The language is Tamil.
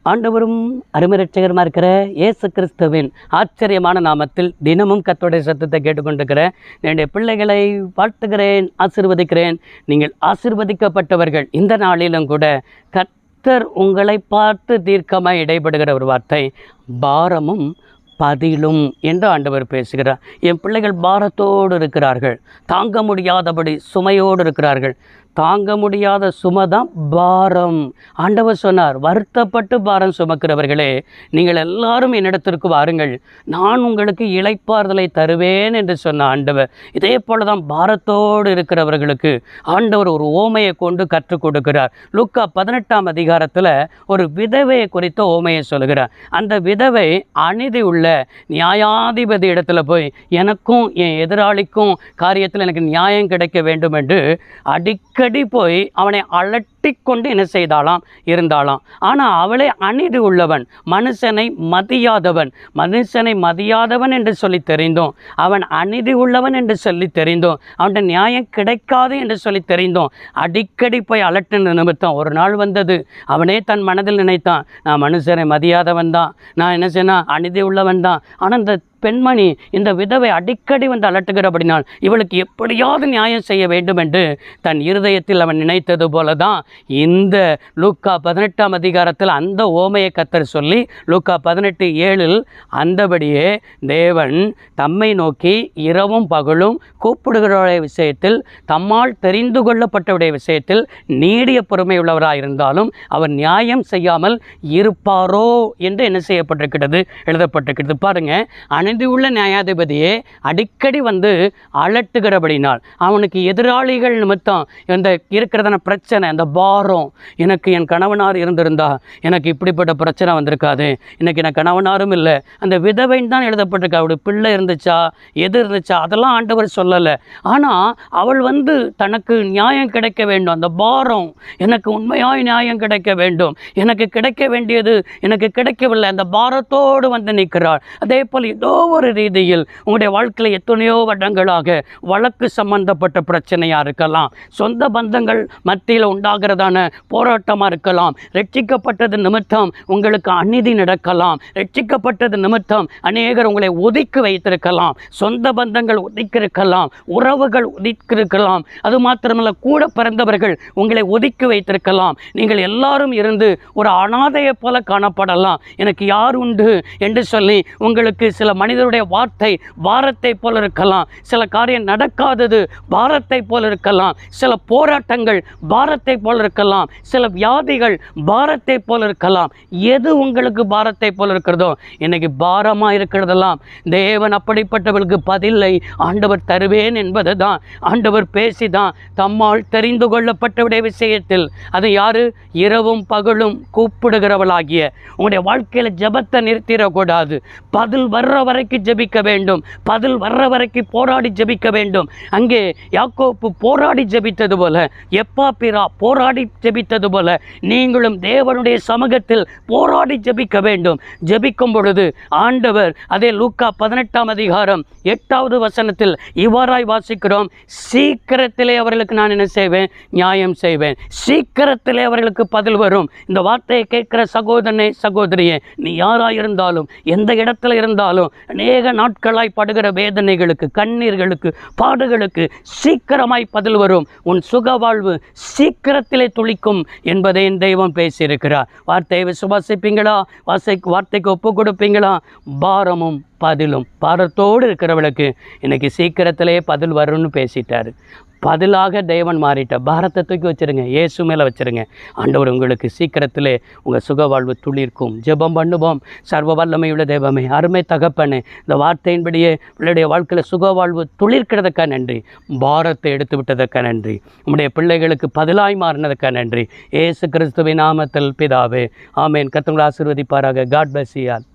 ஆண்டவரும் அருமைரட்சகருமா இருக்கிற இயேசு கிறிஸ்துவின் ஆச்சரியமான நாமத்தில் தினமும் கர்த்தருடைய சத்தத்தை கேட்டுக்கொண்டிருக்கிறேன். என்னுடைய பிள்ளைகளை வாழ்த்துகிறேன், ஆசீர்வதிக்கிறேன். நீங்கள் ஆசீர்வதிக்கப்பட்டவர்கள். இந்த நாளிலும் கூட கர்த்தர் உங்களை பார்த்து தீர்க்கமாய் இடைபடுகிற ஒரு வார்த்தை, பாரமும் பதிலும் என்று ஆண்டவர் பேசுகிறார். என் பிள்ளைகள் பாரத்தோடு இருக்கிறார்கள், தாங்க முடியாதபடி சுமையோடு இருக்கிறார்கள். தாங்க முடியாத சுமை தான் பாரம். ஆண்டவர் சொன்னார், வருத்தப்பட்டு பாரம் சுமக்கிறவர்களே, நீங்கள் எல்லாரும் என்னிடத்திற்கு வாருங்கள், நான் உங்களுக்கு இளைப்பாறுதலை தருவேன் என்று சொன்ன ஆண்டவர். இதே போல தான் பாரத்தோடு இருக்கிறவர்களுக்கு ஆண்டவர் ஒரு ஓமையை கொண்டு கற்றுக் கொடுக்கிறார். லூக்கா 18ஆம் அதிகாரத்தில் ஒரு விதவையை குறித்த ஓமையை சொல்கிறார். அந்த விதவை அநீதி உள்ள நியாயாதிபதி இடத்துல போய், எனக்கும் என் எதிராளிக்கும் காரியத்தில் எனக்கு நியாயம் கிடைக்க வேண்டும் என்று அடிக்கடி போய் அவனை அலட்டி கொண்டு என்ன செய்தாலாம், இருந்தாலாம். ஆனால் அவளை அநீதி உள்ளவன், மனுஷனை மதியாதவன் என்று சொல்லி தெரிந்தோம், அவன் அநீதி உள்ளவன் என்று சொல்லி தெரிந்தோம், அவன் நியாயம் கிடைக்காது என்று சொல்லி தெரிந்தோம், அடிக்கடி போய் அலட்டின நிமித்தம் ஒரு நாள் வந்தது, அவனே தன் மனதில் நினைத்தான், நான் மனுஷனை மதியாதவன் தான், நான் என்ன செய்ய அநீதி உள்ளவன் தான். ஆனால் இந்த பெண்மணி, இந்த விதவை அடிக்கடி வந்து அலட்டுகிறபடினால் இவளுக்கு எப்படியாவது நியாயம் செய்ய வேண்டும் என்று தன் இருதயத்தில் அவன் நினைத்தது போல தான் இந்த லூக்கா 18ஆம் அதிகாரத்தில் அந்த ஓமையை கர்த்தர் சொல்லி லூக்கா 18:7 அந்தபடியே தேவன் தம்மை நோக்கி இரவும் பகலும் கூப்பிடுகிறவருடைய விஷயத்தில், தம்மால் தெரிந்து கொள்ளப்பட்டவுடைய விஷயத்தில் நீடிய பொறுமை உள்ளவராக இருந்தாலும் அவர் நியாயம் செய்யாமல் இருப்பாரோ என்று என்ன செய்யப்பட்டிருக்கிறது, எழுதப்பட்டிருக்கிறது. பாருங்க, அநீதி உள்ள நியாயாதிபதியே அடிக்கடி வந்து அலட்டுகிறபடினால், அவனுக்கு எதிராளிகள் நிமித்தம் இந்த இருக்கிறதான பிரச்சனை, அந்த பாரம், எனக்கு என் கணவனார் இருந்திருந்தா எனக்கு இப்படிப்பட்ட பிரச்சனை வந்திருக்காது, இன்னைக்கு எனக்கு கணவனாரும் இல்லை. அந்த விதவைன்னு தான் எழுதப்பட்டிருக்கா. அவளுடைய பிள்ளை இருந்துச்சா, எது இருந்துச்சா, அதெல்லாம் ஆண்டவர் சொல்லலை. ஆனால் அவள் வந்து தனக்கு நியாயம் கிடைக்க வேண்டும், அந்த பாரம், எனக்கு உண்மையாய் நியாயம் கிடைக்க வேண்டும், எனக்கு கிடைக்க வேண்டியது எனக்கு கிடைக்கவில்லை, அந்த பாரத்தோடு வந்து நிற்கிறாள். அதே போல் ஏதோ ஒரு ரீதியில் உங்களுடைய வாழ்க்கையில் எத்தனையோ வருடங்களாக வழக்கு சம்பந்தப்பட்ட பிரச்சனையாக இருக்கலாம், சொந்த பந்தங்கள் மத்தியில் உண்டாகிறதான போராட்டமாக இருக்கலாம், ரட்சிக்கப்பட்டது நிமித்தம் உங்களுக்கு அநீதி நடக்கலாம், ரட்சிக்கப்பட்டது நிமித்தம் அநேகர் உங்களை ஒதுக்கி வைத்திருக்கலாம், சொந்த பந்தங்கள் ஒதுக்கியிருக்கலாம், உறவுகள் ஒதுக்கியிருக்கலாம், அது மாத்திரமல்ல கூட பிறந்தவர்கள் உங்களை ஒதுக்கி வைத்திருக்கலாம். நீங்கள் எல்லாரும் இருந்து ஒரு அனாதையை போல காணப்படலாம். எனக்கு யார் உண்டு என்று சொல்லி உங்களுக்கு சில மனிதருடைய வார்த்தை பாரத்தை போல இருக்கலாம், சில காரியம் நடக்காதது பாரத்தை போல இருக்கலாம், சில போராட்டங்கள் பாரத்தை போல இருக்கலாம், சில வியாதிகள் பாரத்தை போல இருக்கலாம். எது உங்களுக்கு பாரத்தை போல இருக்கிறதோ, இன்னைக்கு பாரமாக இருக்கிறதெல்லாம் தேவன் அப்படிப்பட்டவர்களுக்கு பதிலை ஆண்டவர் தருவேன் என்பது தான் ஆண்டவர் பேசிதான் தம்மால் தெரிந்து கொள்ளப்பட்டவுடைய விஷயத்தில், அது யாரு, இரவும் பகலும் கூப்பிடுகிறவளாகிய உங்களுடைய வாழ்க்கையில் ஜெபத்தை நிறுத்திடக்கூடாது. பதில் வர்ற வரைக்கும் ஜெபிக்க வேண்டும், பதில் வர்ற வரைக்கும் போராடி ஜெபிக்க வேண்டும். அங்கே யாக்கோப்பு போராடி ஜெபித்தது போல, எப்பாப்பிரா போராடி ஜெபித்தது போல நீங்களும் தேவனுடைய சமூகத்தில் போராடி ஜெபிக்க வேண்டும். ஜெபிக்கும் பொழுது ஆண்டவர், அதே லூக்கா 18ஆம் அதிகாரம் 8வது வசனத்தில் இவ்வாறாய் வாசிக்கிறோம், சீக்கிரத்திலே அவர்களுக்கு நான் என்ன செய்வேன், நியாயம் செய்வேன், சீக்கிரத்திலே அவர்களுக்கு பதில் வரும். இந்த வார்த்தையை கேட்கிற சகோதரனே, சகோதரியே, நீ யாராயிருந்தாலும் எந்த இடத்துல இருந்தாலும் அநேக நாட்களாய் படுகிற வேதனைகளுக்கு, கண்ணீர்களுக்கு, பாடுகளுக்கு சீக்கிரமாய் பதில் வரும். உன் சுக வாழ்வு சீக்கிரத்திலே துளிக்கும் என்பதை என் தெய்வம் பேசியிருக்கிறார். வார்த்தையை விசுவாசிப்பீங்களா? வார்த்தைக்கு ஒப்பு கொடுப்பீங்களா? பாரமும் பதிலும், பாரத்தோடு இருக்கிறவளுக்கு இன்னைக்கு சீக்கிரத்திலே பதில் வரும்னு பேசிட்டாரு. பதிலாக தேவன் மாறிட்டார். பாரத்தை தூக்கி வச்சுருங்க, இயேசு மேலே வச்சுருங்க. ஆண்டவர் உங்களுக்கு சீக்கிரத்திலே உங்கள் சுகவாழ்வு துளிர்க்கும். ஜெபம் பண்ணுவோம். சர்வ வல்லமையுள்ள தெய்வமே, அருமை தகப்பனே, இந்த வார்த்தையின்படியே பிள்ளைடைய வாழ்க்கையில் சுகவாழ்வு துளிர்க்கிறதுக்காக நன்றி, பாரத்தை எடுத்து விட்டதற்காக நன்றி, உங்களுடைய பிள்ளைகளுக்கு பதிலாய் மாறினதுக்காக நன்றி. இயேசு கிறிஸ்துவின் நாமத்தில் பிதாவே, ஆமேன். கர்த்தர் உங்களை ஆசீர்வதிப்பாராக. God bless you all.